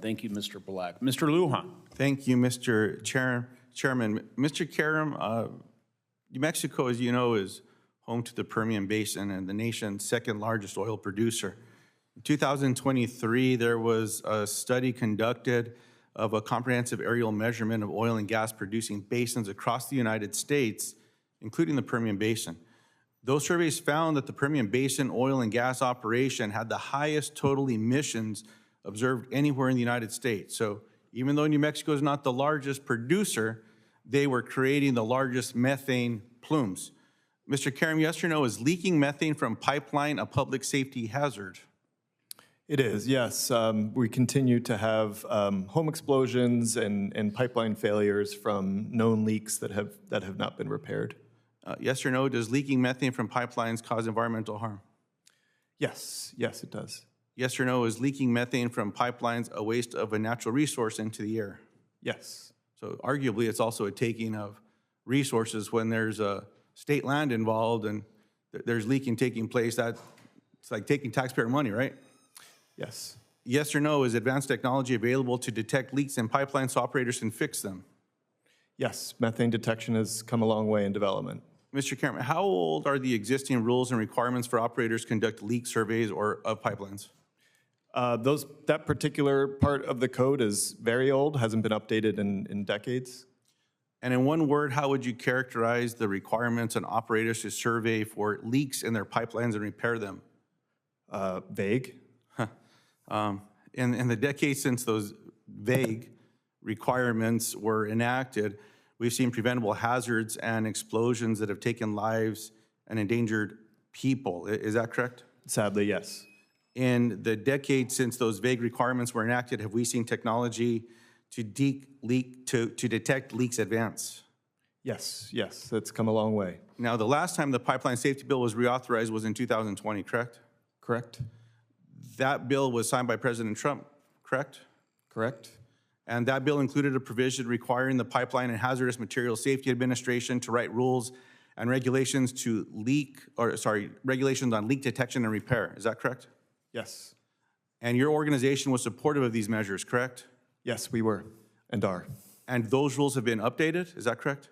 Thank you, Mr. Black. Mr. Luján. Thank you, Mr. Chairman. Mr. Caram, New Mexico, as you know, is home to the Permian Basin and the nation's second largest oil producer. In 2023, there was a study conducted of a comprehensive aerial measurement of oil and gas producing basins across the United States, including the Permian Basin. Those surveys found that the Permian Basin oil and gas operation had the highest total emissions observed anywhere in the United States. So even though New Mexico is not the largest producer, they were creating the largest methane plumes. Mr. Caram, yes or no, is leaking methane from pipeline a public safety hazard? It is, yes. We continue to have home explosions and pipeline failures from known leaks that have not been repaired. Yes or no, does leaking methane from pipelines cause environmental harm? Yes, yes, it does. Yes or no, is leaking methane from pipelines a waste of a natural resource into the air? Yes. So arguably, it's also a taking of resources when there's state land involved and there's leaking taking place. It's like taking taxpayer money, right? Yes. Yes or no, is advanced technology available to detect leaks in pipelines so operators can fix them? Yes, methane detection has come a long way in development. Mr. Caram, how old are the existing rules and requirements for operators to conduct leak surveys of pipelines? That particular part of the code is very old, hasn't been updated in decades. And in one word, how would you characterize the requirements on operators to survey for leaks in their pipelines and repair them? Vague. In the decades since those vague requirements were enacted, we've seen preventable hazards and explosions that have taken lives and endangered people. Is that correct? Sadly, yes. In the decades since those vague requirements were enacted, have we seen technology to detect leaks advance? Yes, yes, that's come a long way. Now, the last time the pipeline safety bill was reauthorized was in 2020, correct? Correct. That bill was signed by President Trump, correct? Correct. And that bill included a provision requiring the Pipeline and Hazardous Materials Safety Administration to write rules and regulations regulations on leak detection and repair. Is that correct? Yes. And your organization was supportive of these measures, correct? Yes, we were and are. And those rules have been updated, is that correct?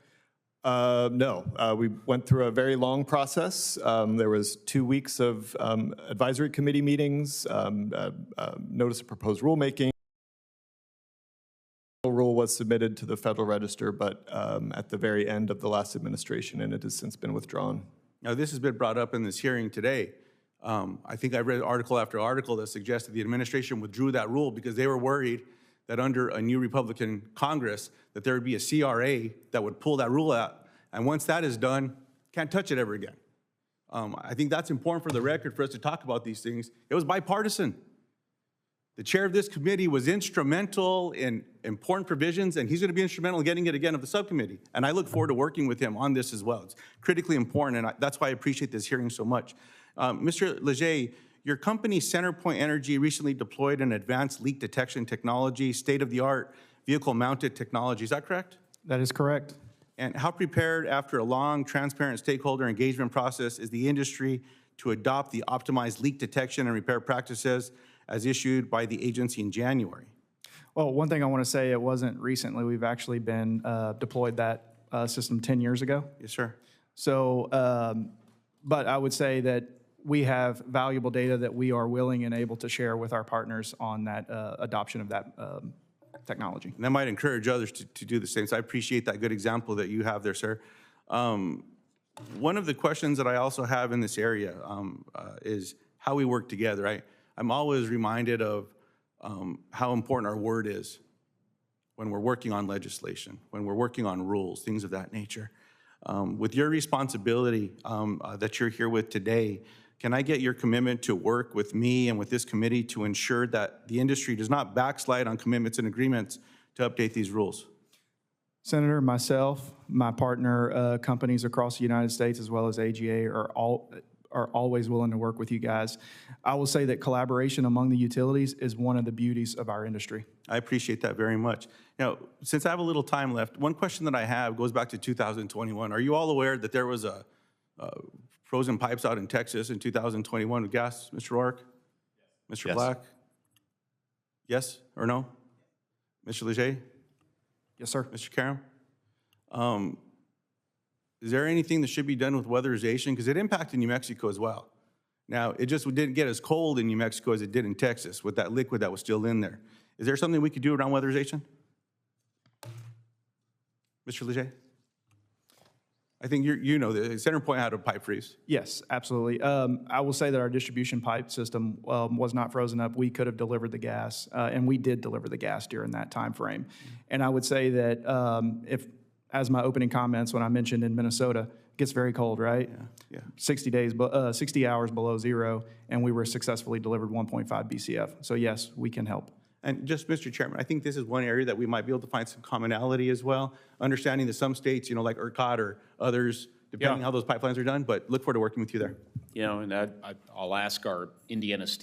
No, we went through a very long process. There was 2 weeks of advisory committee meetings, notice of proposed rulemaking. The rule was submitted to the Federal Register, but at the very end of the last administration, and it has since been withdrawn. Now, this has been brought up in this hearing today. I think I read article after article that suggested the administration withdrew that rule because they were worried that under a new Republican Congress that there would be a CRA that would pull that rule out. And once that is done, can't touch it ever again. I think that's important for the record for us to talk about these things. It was bipartisan. The chair of this committee was instrumental in important provisions, and he's going to be instrumental in getting it again of the subcommittee. And I look forward to working with him on this as well. It's critically important, and that's why I appreciate this hearing so much. Mr. Leger, your company, CenterPoint Energy, recently deployed an advanced leak detection technology, state-of-the-art vehicle-mounted technology. Is that correct? That is correct. And how prepared, after a long, transparent stakeholder engagement process, is the industry to adopt the optimized leak detection and repair practices as issued by the agency in January? Well, one thing I want to say, it wasn't recently. We've actually been deployed that system 10 years ago. Yes, sir. So, but I would say that we have valuable data that we are willing and able to share with our partners on that adoption of that technology. And that might encourage others to do the same. So I appreciate that good example that you have there, sir. One of the questions that I also have in this area is how we work together. I'm always reminded of how important our word is when we're working on legislation, when we're working on rules, things of that nature. With your responsibility that you're here with today, can I get your commitment to work with me and with this committee to ensure that the industry does not backslide on commitments and agreements to update these rules? Senator, myself, my partner companies across the United States, as well as AGA, are always willing to work with you guys. I will say that collaboration among the utilities is one of the beauties of our industry. I appreciate that very much. Now, since I have a little time left, one question that I have goes back to 2021. Are you all aware that there was a frozen pipes out in Texas in 2021 with gas, Mr. Rourke? Yes. Mr. Yes. Black? Yes or no? Mr. Leger? Yes, sir. Mr. Caram? Is there anything that should be done with weatherization? Because it impacted New Mexico as well. Now, it just didn't get as cold in New Mexico as it did in Texas with that liquid that was still in there. Is there something we could do around weatherization? Mr. Leger? I think you know, the Center Point had a pipe freeze. Yes, absolutely. I will say that our distribution pipe system was not frozen up. We could have delivered the gas, and we did deliver the gas during that time frame. And I would say that if, as my opening comments when I mentioned in Minnesota, it gets very cold, right? Yeah. 60 hours below zero, and we were successfully delivered 1.5 BCF. So yes, we can help. And just, Mr. Chairman, I think this is one area that we might be able to find some commonality as well, understanding that some states, you know, like ERCOT or others, depending Yeah. how those pipelines are done, but look forward to working with you there. You know, and I'll ask our Indiana Steel